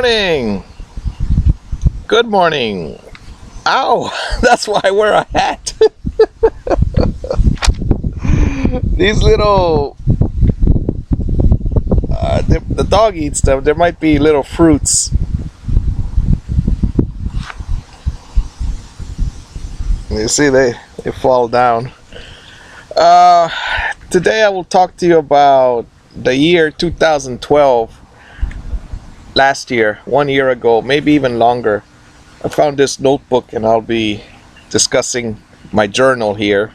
Morning. Good morning. Ow, that's why I wear a hat. These little, the dog eats them. There might be little fruits. You see, they fall down. Uh, Today I will talk to you about the year 2012. Last year, 1 year ago, maybe even longer. I found this notebook and I'll be discussing my journal here.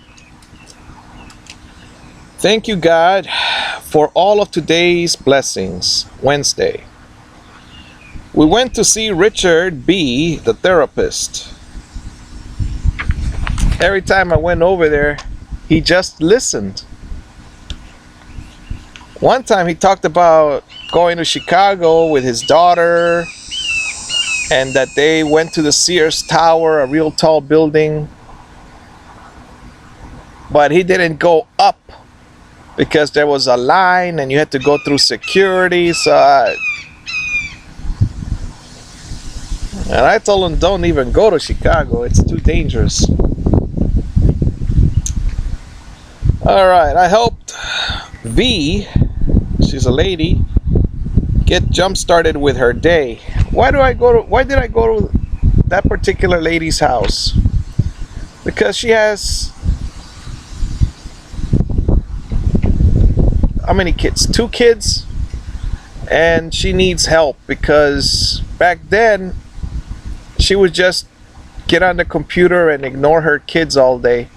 Thank you, God, for all of today's blessings. Wednesday. We went to see Richard B., the therapist. Every time I went over there, he just listened. One time he talked about going to Chicago with his daughter and that they went to the Sears Tower, a real tall building. But he didn't go up because there was a line and you had to go through security. And I told him, don't even go to Chicago. It's too dangerous. All right, I helped V, she's a lady, get jump started with her day. Why did I go to that particular lady's house? Because she has how many kids? 2 kids, and she needs help because back then she would just get on the computer and ignore her kids all day.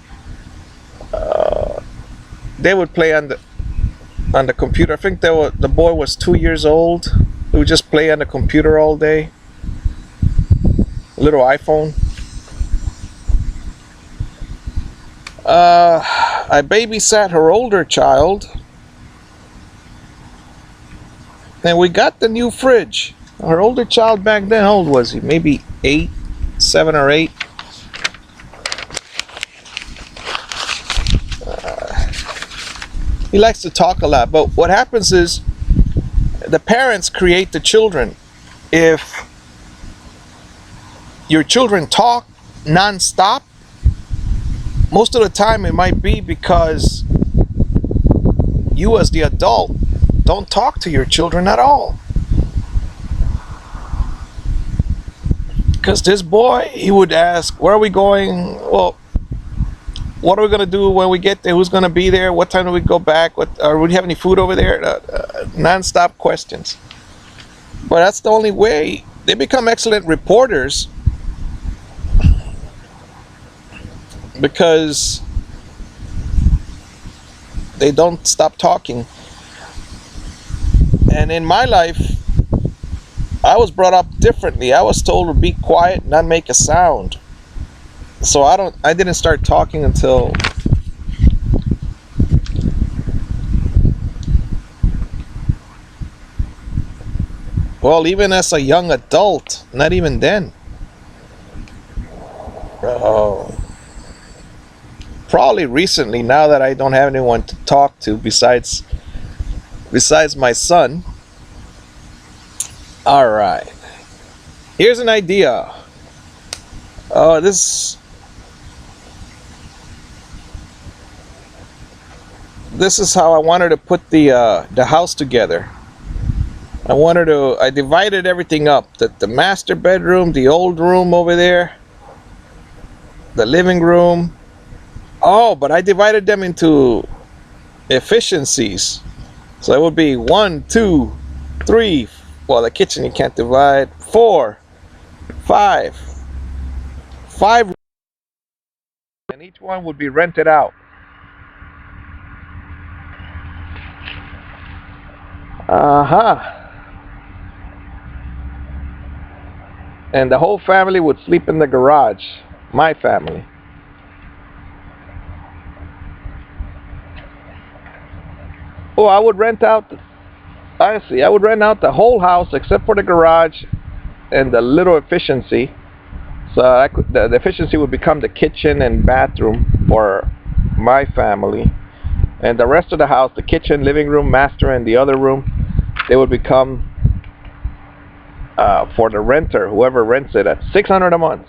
They would play on the computer. I think the boy was 2 years old. He would just play on the computer all day. A little iPhone. I babysat her older child. And we got the new fridge. Her older child back then, how old was he? Maybe 8, 7 or 8. He likes to talk a lot, but what happens is the parents create the children. If your children talk non-stop, most of the time it might be because you as the adult don't talk to your children at all. Because this boy, he would ask, where are we going? Well, what are we going to do when we get there? Who's going to be there? What time do we go back? Would you have any food over there? Non-stop questions. But that's the only way. They become excellent reporters because they don't stop talking. And in my life, I was brought up differently. I was told to be quiet, not make a sound. So I didn't start talking until well, even as a young adult, not even then. Probably recently, now that I don't have anyone to talk to besides my son. All right. Here's an idea. This is how I wanted to put the house together. I divided everything up. The master bedroom, the old room over there, the living room. Oh, but I divided them into efficiencies. So it would be 1, 2, 3. Well, the kitchen you can't divide. 4, 5, and each one would be rented out. And the whole family would sleep in the garage. My family. Oh, I would rent out the whole house except for the garage and the little efficiency. So the efficiency would become the kitchen and bathroom for my family. And the rest of the house, the kitchen, living room, master, and the other room, they would become for the renter, whoever rents it, at $600 a month.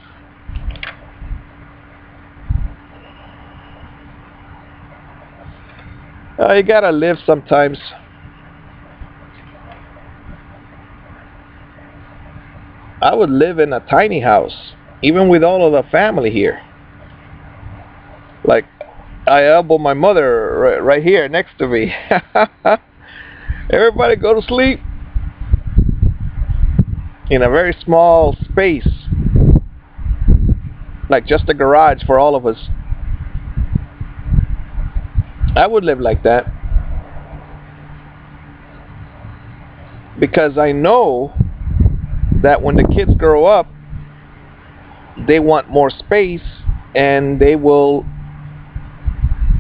You gotta live sometimes. I would live in a tiny house, even with all of the family here. Like, I elbow my mother right here next to me. Everybody go to sleep in a very small space, like just a garage for all of us. I would live like that because I know that when the kids grow up, they want more space and they will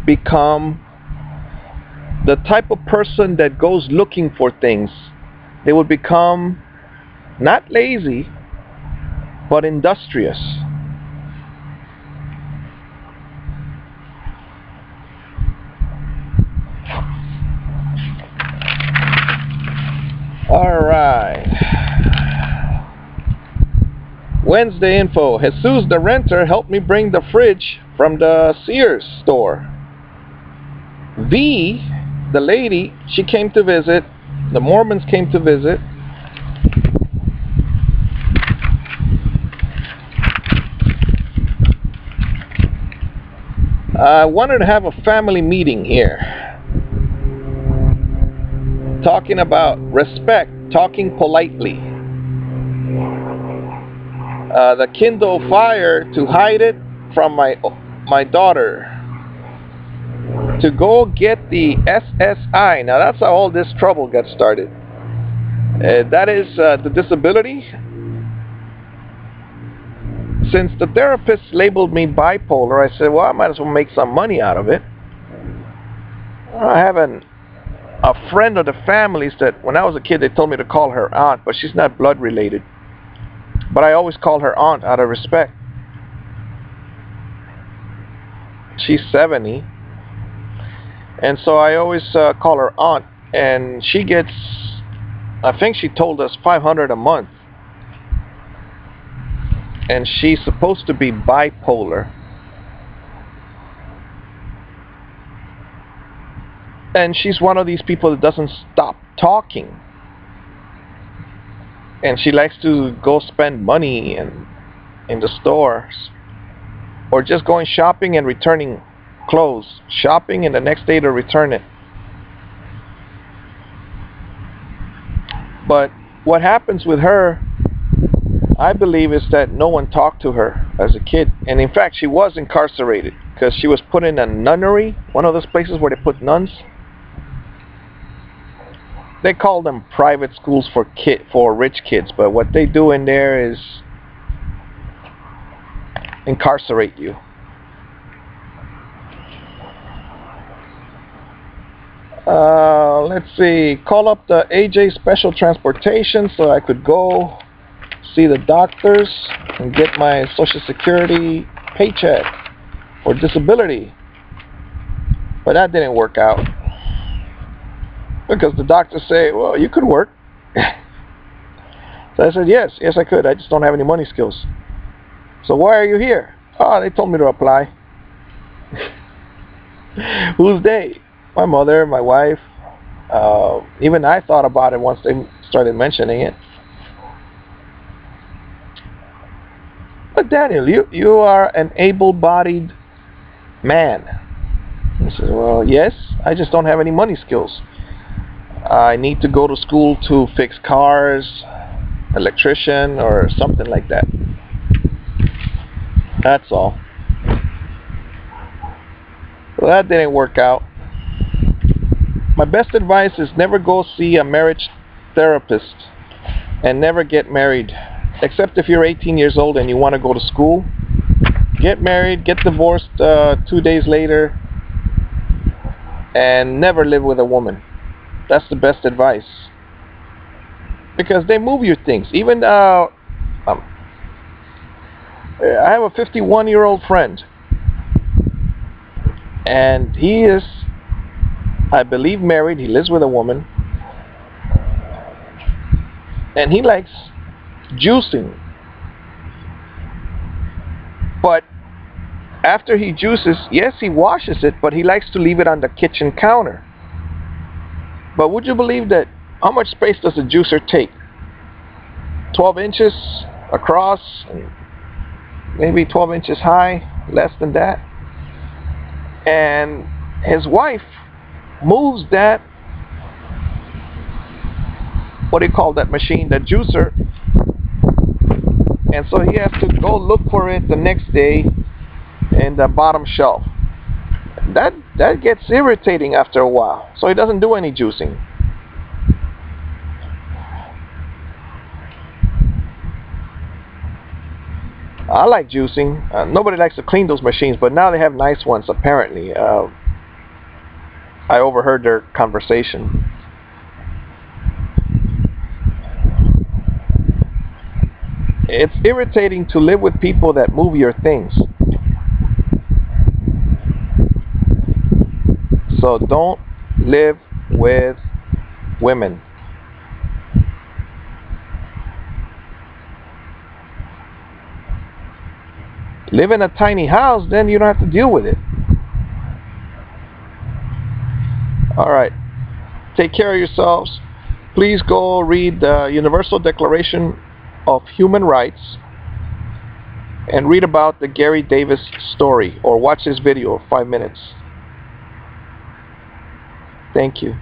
become the type of person that goes looking for things. They will become not lazy, but industrious. All right. Wednesday info. Jesus, the renter, helped me bring the fridge from the Sears store. V, the lady, she came to visit. The Mormons came to visit. I wanted to have a family meeting here, talking about respect, talking politely. The Kindle Fire to hide it from my daughter. To go get the SSI. Now that's how all this trouble got started. That is the disability. Since the therapist labeled me bipolar, I said, well, I might as well make some money out of it. I have a friend of the family's that when I was a kid, they told me to call her aunt, but she's not blood related. But I always call her aunt out of respect. She's 70. And so I always call her aunt. And she gets, I think she told us $500 a month. And she's supposed to be bipolar. And she's one of these people that doesn't stop talking. And she likes to go spend money in the stores. Or just going shopping and returning clothes. Shopping and the next day to return it. But what happens with her, I believe, is that no one talked to her as a kid. And in fact, she was incarcerated because she was put in a nunnery, one of those places where they put nuns. They call them private schools for rich kids, but what they do in there is incarcerate you. Let's see. Call up the AJ Special Transportation so I could go see the doctors and get my Social Security paycheck for disability. But that didn't work out. Because the doctors say, well, you could work. So I said, yes, I could. I just don't have any money skills. So why are you here? Oh, they told me to apply. Who's they? My mother, my wife. Even I thought about it once they started mentioning it. But Daniel, you are an able-bodied man. He says, well, yes, I just don't have any money skills. I need to go to school to fix cars, electrician, or something like that. That's all. Well, that didn't work out. My best advice is never go see a marriage therapist and never get married. Except if you're 18 years old and you want to go to school. Get married, get divorced 2 days later, and never live with a woman. That's the best advice. Because they move your things. Even I have a 51-year-old friend. And he is, I believe, married. He lives with a woman. And he likes juicing. But after he juices, yes, he washes it, but he likes to leave it on the kitchen counter. But would you believe that, how much space does a juicer take? 12 inches across, and maybe 12 inches high, less than that. And his wife moves that, what do you call that machine, the juicer, and so he has to go look for it the next day in the bottom shelf. That gets irritating after a while, so he doesn't do any juicing. I like juicing. Nobody likes to clean those machines, but now they have nice ones apparently. I overheard their conversation. It's irritating to live with people that move your things. So don't live with women. Live in a tiny house, then you don't have to deal with it. Alright. Take care of yourselves. Please go read the Universal Declaration of Human Rights and read about the Gary Davis story, or watch this video of 5 minutes. Thank you.